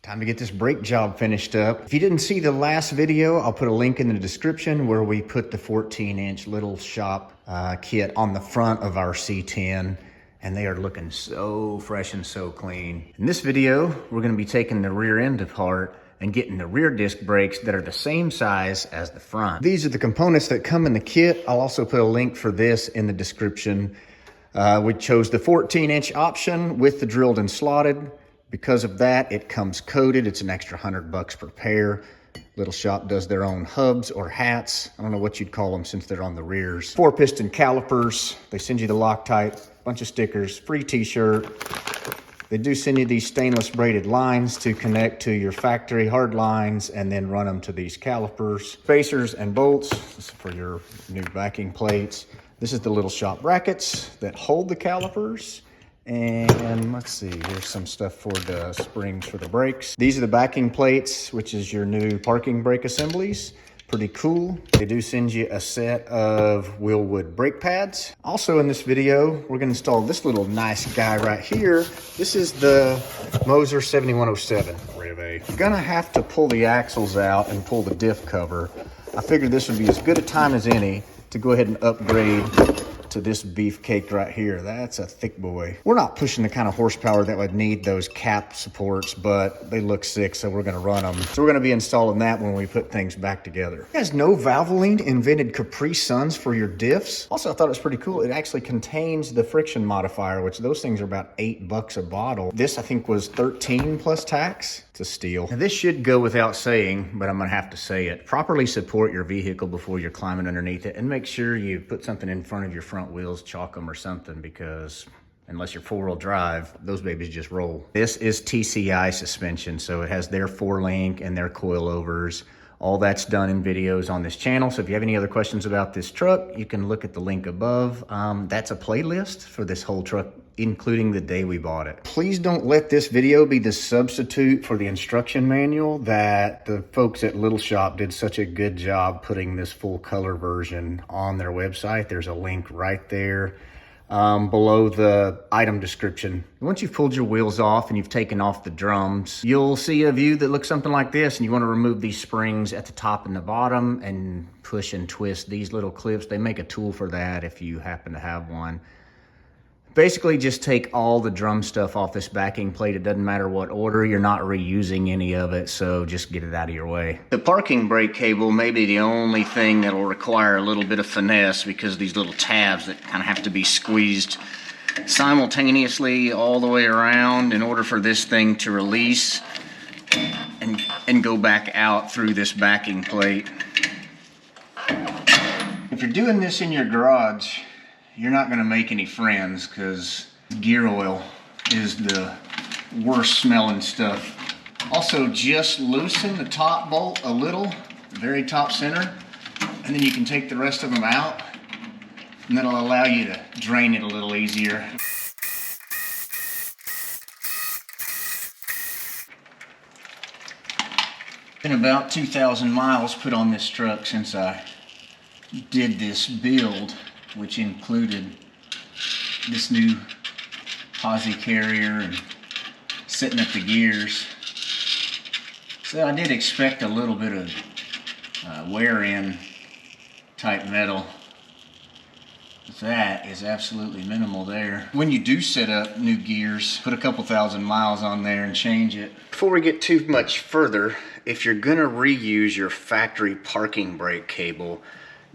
Time to get this brake job finished up. If you didn't see the last video, I'll put a link in the description where we put the 14-inch little shop kit on the front of our C10, and they are looking so fresh and so clean. In this video, we're gonna be taking the rear end apart and getting the rear disc brakes that are the same size as the front. These are the components that come in the kit. I'll also put a link for this in the description. We chose the 14-inch option with the drilled and slotted. Because of that, it comes coated. It's an extra $100 per pair. Little Shop does their own hubs or hats. I don't know what you'd call them since they're on the rears. 4-piston calipers. They send you the Loctite, bunch of stickers, free t-shirt. They do send you these stainless braided lines to connect to your factory hard lines and then run them to these calipers. Spacers and bolts. This is for your new backing plates. This is the Little Shop brackets that hold the calipers. And let's see, here's some stuff for the springs for the brakes. These are the backing plates, which is your new parking brake assemblies. Pretty cool. They do send you a set of Wilwood brake pads. Also in this video, we're gonna install this little nice guy right here. This is the Moser 7107 Rev A. You're gonna have to pull the axles out and pull the diff cover. I figured this would be as good a time as any to go ahead and upgrade to this beefcake right here. That's a thick boy. We're not pushing the kind of horsepower that would need those cap supports, but they look sick, so we're gonna run them. So we're gonna be installing that when we put things back together. You guys know Valvoline invented Capri Suns for your diffs? Also, I thought it was pretty cool. It actually contains the friction modifier, which those things are about $8 a bottle. This, I think, was 13 plus tax. It's a steal. Now, this should go without saying, but I'm gonna have to say it. Properly support your vehicle before you're climbing underneath it, and make sure you put something in front of your front wheels, chalk them or something, because unless you're 4-wheel drive, those babies just roll. This is TCI suspension, so it has their 4-link and their coilovers. All that's done in videos on this channel. So if you have any other questions about this truck, you can look at the link above. That's a playlist for this whole truck, including the day we bought it. Please don't let this video be the substitute for the instruction manual that the folks at Little Shop did such a good job putting this full color version on their website. There's a link right there below the item description. Once you've pulled your wheels off and you've taken off the drums, you'll see a view that looks something like this, and you want to remove these springs at the top and the bottom and push and twist these little clips. They make a tool for that if you happen to have one. Basically, just take all the drum stuff off this backing plate. It doesn't matter what order. You're not reusing any of it, so just get it out of your way. The parking brake cable may be the only thing that'll require a little bit of finesse, because these little tabs that kind of have to be squeezed simultaneously all the way around in order for this thing to release and go back out through this backing plate. If you're doing this in your garage, you're not going to make any friends, because gear oil is the worst smelling stuff. Also, just loosen the top bolt a little, the very top center, and then you can take the rest of them out, and that'll allow you to drain it a little easier. Been about 2,000 miles put on this truck since I did this build, which included this new posi carrier and setting up the gears. So I did expect a little bit of wear-in type metal. That is absolutely minimal there. When you do set up new gears, put a couple thousand miles on there and change it. Before we get too much further, if you're gonna reuse your factory parking brake cable,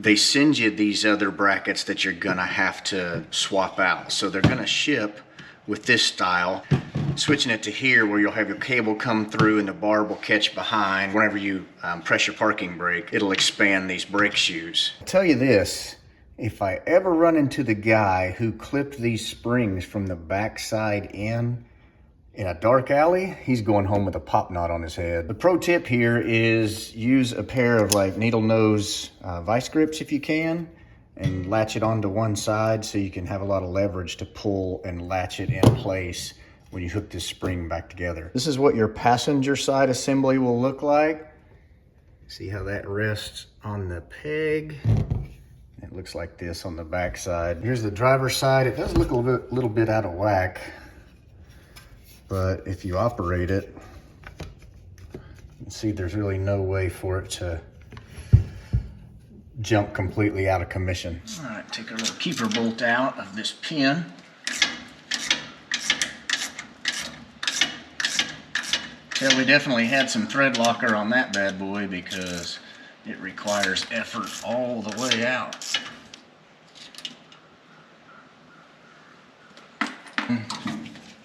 they send you these other brackets that you're gonna have to swap out. So they're gonna ship with this style. Switching it to here, where you'll have your cable come through and the barb will catch behind. Whenever you press your parking brake, it'll expand these brake shoes. I'll tell you this, if I ever run into the guy who clipped these springs from the backside in a dark alley, he's going home with a pop knot on his head. The pro tip here is use a pair of like needle nose vice grips if you can, and latch it onto one side so you can have a lot of leverage to pull and latch it in place when you hook this spring back together. This is what your passenger side assembly will look like. See how that rests on the peg? It looks like this on the back side. Here's the driver's side. It does look a little bit out of whack, but if you operate it, See, there's really no way for it to jump completely out of commission. All right, take our little keeper bolt out of this pin. Well, we definitely had some thread locker on that bad boy because it requires effort all the way out.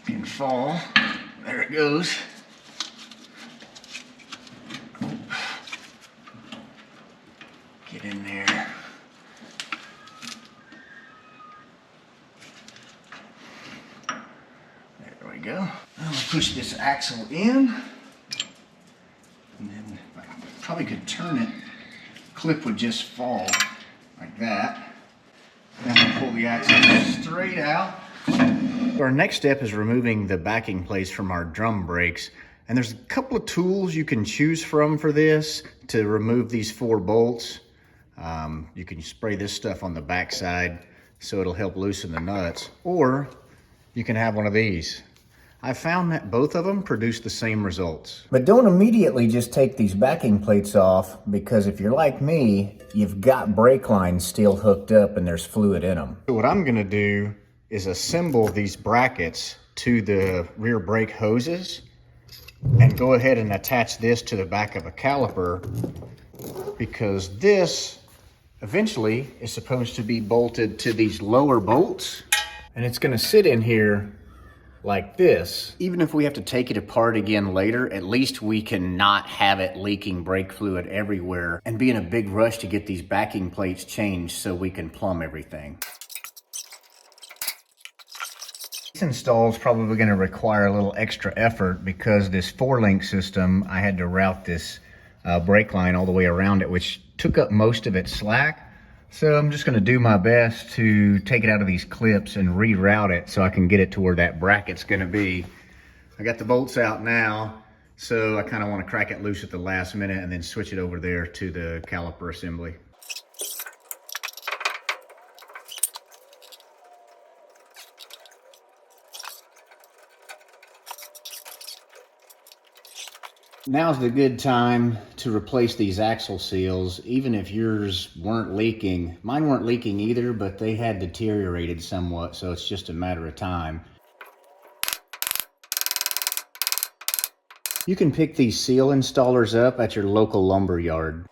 Can fall. There it goes. Get in there. There we go. I'm gonna push this axle in, and then I probably could turn it. Clip would just fall like that. Then I'll pull the axle straight out. Our next step is removing the backing plates from our drum brakes. And there's a couple of tools you can choose from for this to remove these 4 bolts. You can spray this stuff on the back side so it'll help loosen the nuts, or you can have one of these. I found that both of them produce the same results. But don't immediately just take these backing plates off, because if you're like me, you've got brake lines still hooked up and there's fluid in them. So what I'm gonna do is assemble these brackets to the rear brake hoses and go ahead and attach this to the back of a caliper, because this eventually is supposed to be bolted to these lower bolts, and it's gonna sit in here like this. Even if we have to take it apart again later, at least we can not have it leaking brake fluid everywhere and be in a big rush to get these backing plates changed so we can plumb everything. This install is probably going to require a little extra effort because this 4-link system, I had to route this brake line all the way around it, which took up most of its slack. So I'm just going to do my best to take it out of these clips and reroute it so I can get it to where that bracket's going to be. I got the bolts out now, so I kind of want to crack it loose at the last minute and then switch it over there to the caliper assembly. Now's the good time to replace these axle seals, even if yours weren't leaking. Mine weren't leaking either, but they had deteriorated somewhat, so it's just a matter of time. You can pick these seal installers up at your local lumber yard.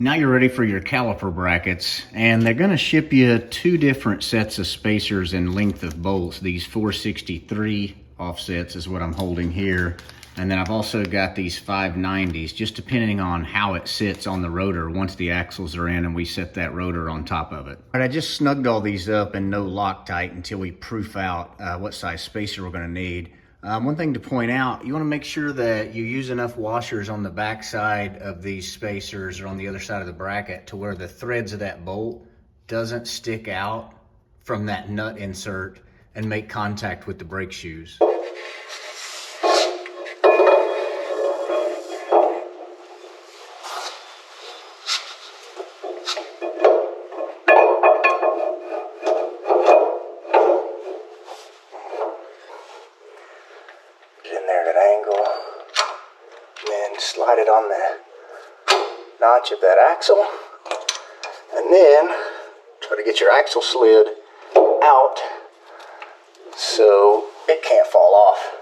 Now you're ready for your caliper brackets, and they're going to ship you 2 different sets of spacers and length of bolts. These 463 offsets is what I'm holding here, and then I've also got these 590s, just depending on how it sits on the rotor once the axles are in and we set that rotor on top of it. All right, I just snugged all these up in no Loctite until we proof out what size spacer we're going to need. One thing to point out, you want to make sure that you use enough washers on the back side of these spacers or on the other side of the bracket to where the threads of that bolt doesn't stick out from that nut insert and make contact with the brake shoes. Slide it on the notch of that axle, and then try to get your axle slid out so it can't fall off.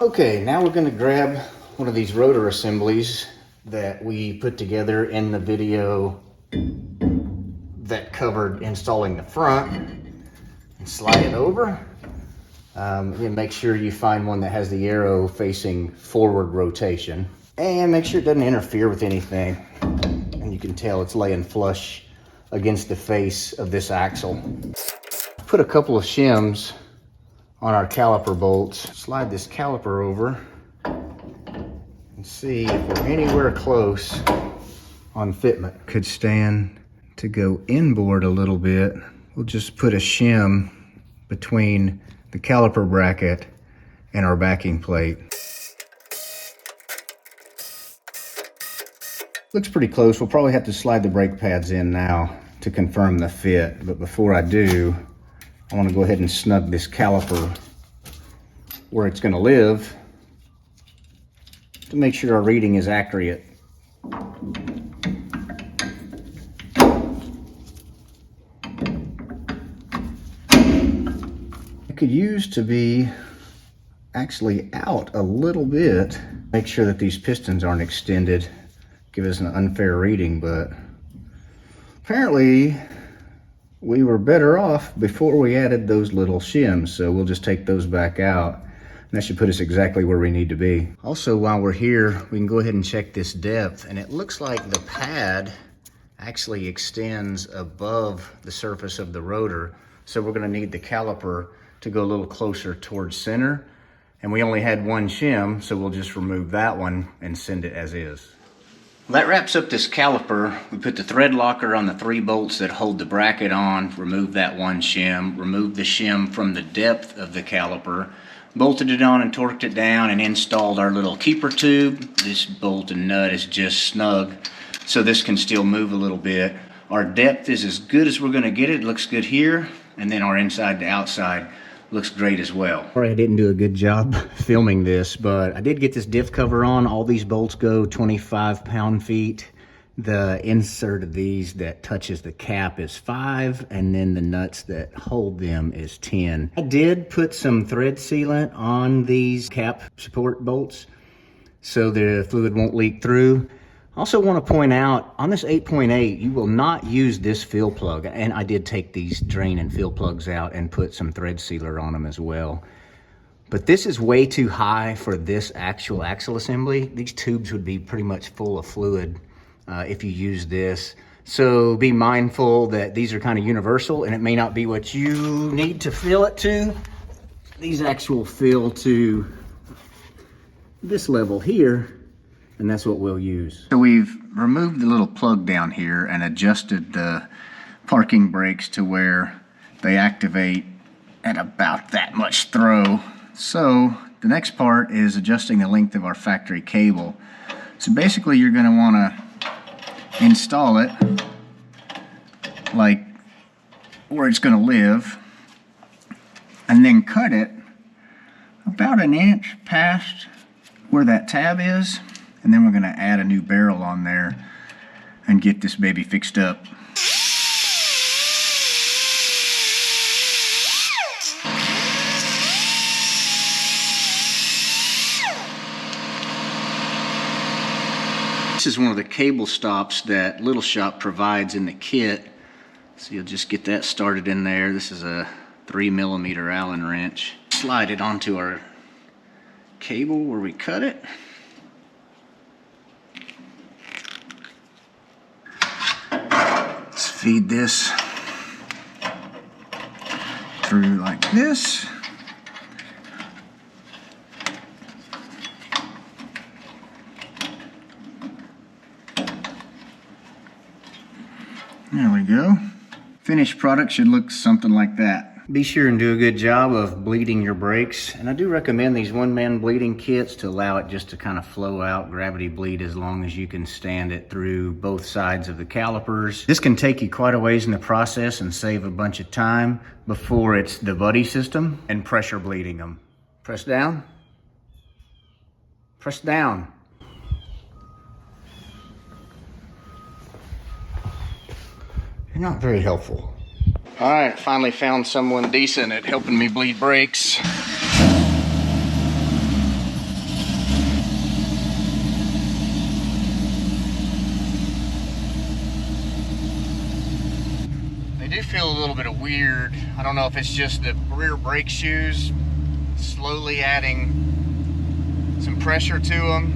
Okay, now we're going to grab one of these rotor assemblies that we put together in the video that covered installing the front and slide it over. Again, make sure you find one that has the arrow facing forward rotation, and make sure it doesn't interfere with anything. And you can tell it's laying flush against the face of this axle. Put a couple of shims on our caliper bolts. Slide this caliper over and see if we're anywhere close on fitment. Could stand to go inboard a little bit. We'll just put a shim between the caliper bracket and our backing plate. Looks pretty close. We'll probably have to slide the brake pads in now to confirm the fit. But before I do, I want to go ahead and snug this caliper where it's going to live to make sure our reading is accurate. It could use to be actually out a little bit. Make sure that these pistons aren't extended. Give us an unfair reading, but apparently we were better off before we added those little shims, so we'll just take those back out. And that should put us exactly where we need to be. Also, while we're here, we can go ahead and check this depth, and it looks like the pad actually extends above the surface of the rotor, so we're gonna need the caliper to go a little closer towards center, and we only had one shim, so we'll just remove that one and send it as is. Well, that wraps up this caliper. We put the thread locker on the 3 bolts that hold the bracket on, removed that one shim, removed the shim from the depth of the caliper, bolted it on and torqued it down, and installed our little keeper tube. This bolt and nut is just snug, so this can still move a little bit. Our depth is as good as we're gonna get it. It looks good here, and then our inside to outside looks great as well. Sorry I didn't do a good job filming this, but I did get this diff cover on. All these bolts go 25 pound-feet. The insert of these that touches the cap is 5, and then the nuts that hold them is 10. I did put some thread sealant on these cap support bolts so the fluid won't leak through. Also want to point out, on this 8.8, you will not use this fill plug. And I did take these drain and fill plugs out and put some thread sealer on them as well. But this is way too high for this actual axle assembly. These tubes would be pretty much full of fluid if you use this. So be mindful that these are kind of universal, and it may not be what you need to fill it to. These actual fill to this level here, and that's what we'll use. So we've removed the little plug down here and adjusted the parking brakes to where they activate at about that much throw. So the next part is adjusting the length of our factory cable. So basically you're going to want to install it like where it's going to live, and then cut it about 1 inch past where that tab is. And then we're going to add a new barrel on there and get this baby fixed up. This is one of the cable stops that Little Shop provides in the kit. So you'll just get that started in there. This is a 3mm Allen wrench. Slide it onto our cable where we cut it. Feed this through like this. There we go. Finished product should look something like that. Be sure and do a good job of bleeding your brakes. And I do recommend these one-man bleeding kits to allow it just to kind of flow out, gravity bleed as long as you can stand it through both sides of the calipers. This can take you quite a ways in the process and save a bunch of time before it's the buddy system and pressure bleeding them. Press down. Press down. You're not very helpful. All right, finally found someone decent at helping me bleed brakes. They do feel a little bit of weird. I don't know if it's just the rear brake shoes slowly adding some pressure to them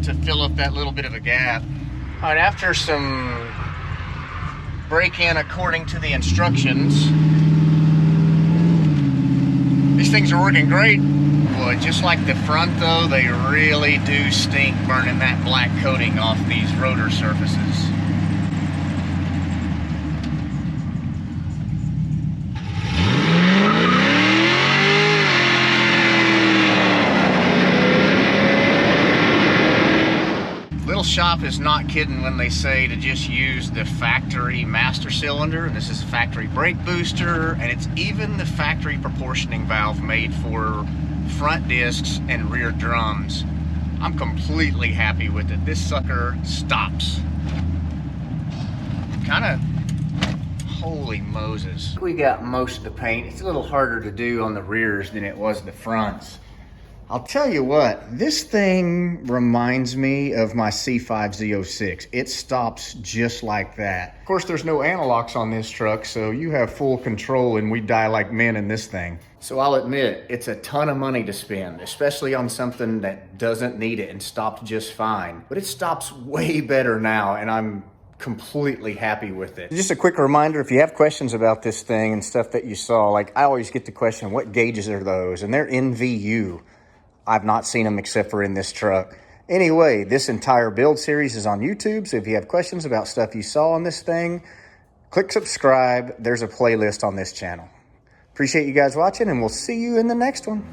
to fill up that little bit of a gap. All right, after some break-in according to the instructions, these things are working great. Boy, just like the front though, they really do stink burning that black coating off these rotor surfaces. Little Shop is not kidding when they say to just use the factory master cylinder. This is a factory brake booster, and it's even the factory proportioning valve made for front discs and rear drums. I'm completely happy with it. This sucker stops. Kind of, holy Moses. We got most of the paint. It's a little harder to do on the rears than it was the fronts. I'll tell you what, this thing reminds me of my C5 Z06. It stops just like that. Of course, there's no analogs on this truck, so you have full control and we die like men in this thing. So I'll admit, it's a ton of money to spend, especially on something that doesn't need it and stopped just fine. But it stops way better now, and I'm completely happy with it. Just a quick reminder, if you have questions about this thing and stuff that you saw, like I always get the question, what gauges are those? And they're NVU. I've not seen them except for in this truck. Anyway, this entire build series is on YouTube, so if you have questions about stuff you saw on this thing, click subscribe. There's a playlist on this channel. Appreciate you guys watching, and we'll see you in the next one.